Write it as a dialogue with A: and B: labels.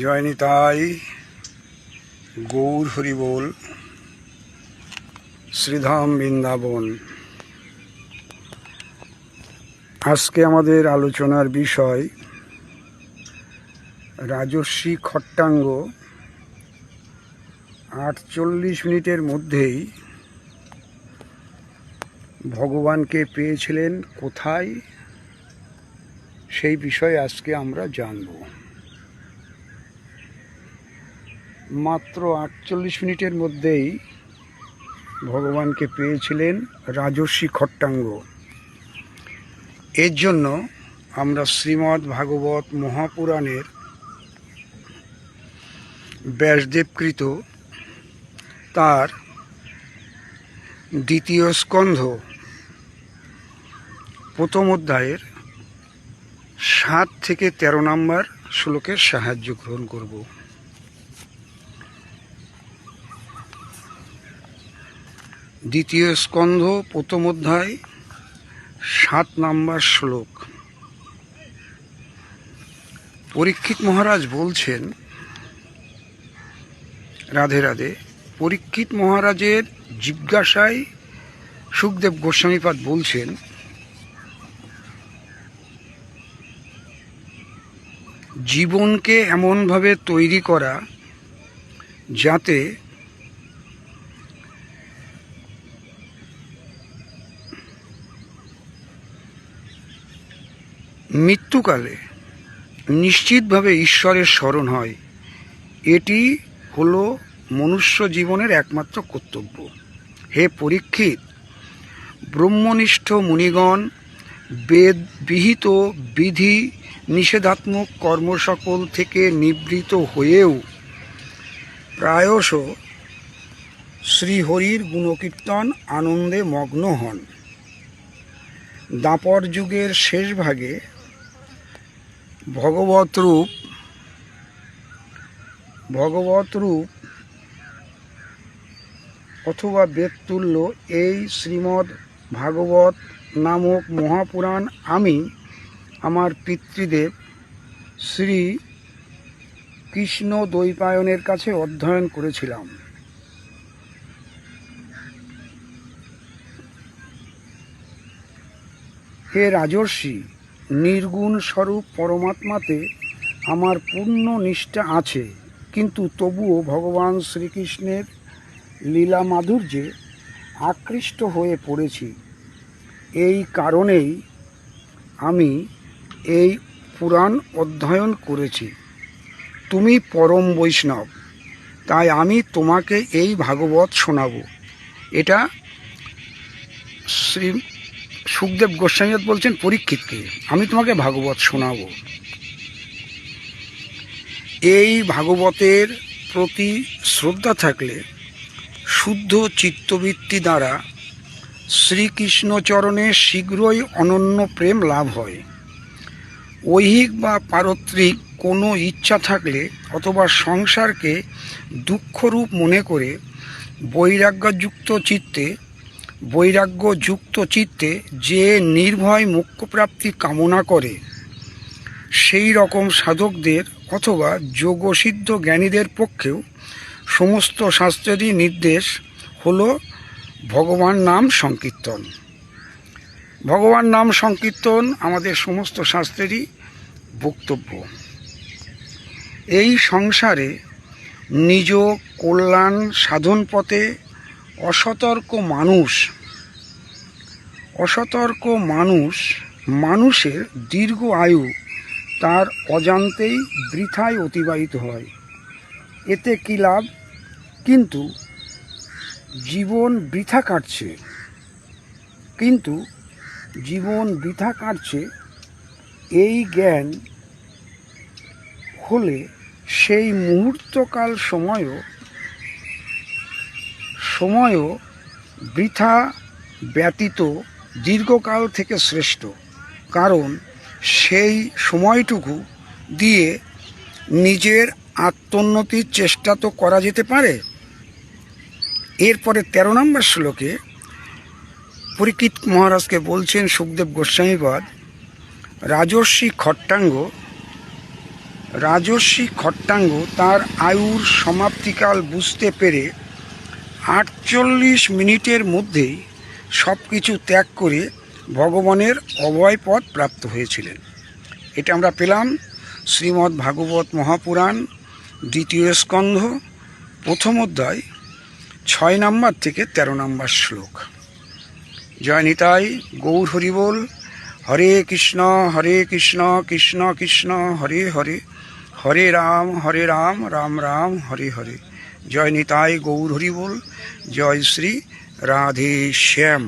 A: জয় নিতাই, গৌর হরি বল, শ্রীধাম বৃন্দাবন। আজকে আমাদের আলোচনার বিষয় রাজর্ষি খট্টাঙ্গ 48 মিনিটের মধ্যেই ভগবানকে পেয়েছিলেন কোথায়, সেই বিষয়ে আজকে আমরা জানব। মাত্র 48 মিনিটের মধ্যেই ভগবানকে পেয়েছিলেন রাজর্ষি খট্টাঙ্গ। এর জন্য আমরা শ্রীমদ্ ভাগবত মহাপুরাণের ব্যাসদেবকৃত তার 2য় স্কন্ধ 1ম অধ্যায়ের 7 থেকে 13 নম্বর শ্লোকের সাহায্য গ্রহণ করব। দ্বিতীয় স্কন্ধ 1ম অধ্যায় 7 নম্বর শ্লোক। পরীক্ষিত মহারাজ বলছেন, রাধে রাধে। পরীক্ষিত মহারাজের জিজ্ঞাসায় সুখদেব গোস্বামীপাদ বলছেন, জীবনকে এমনভাবে তৈরি করা যাতে মৃত্যুকালে নিশ্চিতভাবে ঈশ্বরের স্মরণ হয়, এটি হলো মনুষ্য জীবনের একমাত্র কর্তব্য। হে পরীক্ষিত, ব্রহ্মনিষ্ঠ মুনিগণ বেদ বিহিত বিধি নিষেধাত্মক কর্মসকল থেকে নিবৃত হয়েও প্রায়শ শ্রীহরির গুণকীর্তন আনন্দে মগ্ন হন। দ্বাপর যুগের শেষ ভাগে ভগবত রূপ অথবা বেদতুল্য এই শ্রীমদ্ ভাগবত নামক মহাপুরাণ আমি আমার পিতৃদেব শ্রী কৃষ্ণ দ্বৈপায়নের কাছে অধ্যয়ন করেছিলাম। হে রাজর্ষি, নির্গুণ স্বরূপ পরমাত্মাতে আমার পূর্ণ নিষ্ঠা আছে, কিন্তু তবুও ভগবান শ্রীকৃষ্ণের লীলা মাধুর্যে আকৃষ্ট হয়ে পড়েছি। এই কারণেই আমি এই পুরাণ অধ্যয়ন করেছি। তুমি পরম বৈষ্ণব, তাই আমি তোমাকে এই ভাগবত শোনাব। এটা শ্রী সুখদেব গোস্বামী বলছেন পরীক্ষিতকে, আমি তোমাকে ভাগবত শোনাব। এই ভাগবতের প্রতি শ্রদ্ধা থাকলে শুদ্ধ চিত্তবৃত্তি দ্বারা শ্রীকৃষ্ণচরণে শীঘ্রই অনন্য প্রেম লাভ হয়। ঐহিক বা পারত্রিক কোনো ইচ্ছা থাকলে অথবা সংসারকে দুঃখরূপ মনে করে বৈরাগ্যযুক্ত চিত্তে যে নির্ভয় মোক্ষপ্রাপ্তি কামনা করে, সেই রকম সাধকদের অথবা যোগসিদ্ধ জ্ঞানীদের পক্ষেও সমস্ত শাস্ত্রেরই নির্দেশ হল ভগবান নাম সংকীর্তন। ভগবান নাম সংকীর্তন আমাদের সমস্ত শাস্ত্রেরই বক্তব্য। এই সংসারে নিজ কল্যাণ সাধন পথে অসতর্ক মানুষের দীর্ঘ আয়ু তার অজান্তেই বৃথায় অতিবাহিত হয়। এতে কি লাভ? কিন্তু জীবন বৃথা কাটছে এই জ্ঞান হলে সেই মুহূর্তকাল সময়ও বৃথা ব্যতীত দীর্ঘকাল থেকে শ্রেষ্ঠ, কারণ সেই সময়টুকু দিয়ে নিজের আত্মোন্নতির চেষ্টা তো করা যেতে পারে। এরপরে 13 নম্বর শ্লোকে পরীক্ষিত মহারাজকে বলছেন সুখদেব গোস্বামীপাদ, রাজর্ষি খট্টাঙ্গ রাজর্ষি খট্টাঙ্গ তার আয়ুর সমাপ্তিকাল বুঝতে পেরে 48 মিনিটের মধ্যেই সব কিছু ত্যাগ করে ভগবানের অভয় পদ প্রাপ্ত হয়েছিলেন। এটা আমরা পেলাম শ্রীমদ্ ভাগবত মহাপুরাণ 2য় স্কন্ধ 1ম অধ্যায় 6 নম্বর থেকে 13 নম্বর শ্লোক। জয় নিতাই, গৌর হরি বল। হরে কৃষ্ণ কৃষ্ণ কৃষ্ণ হরে হরে, হরে রাম রাম রাম হরে হরে। জয় নিতাই, গৌর হরি বল। জয় শ্রী রাধে শ্যাম।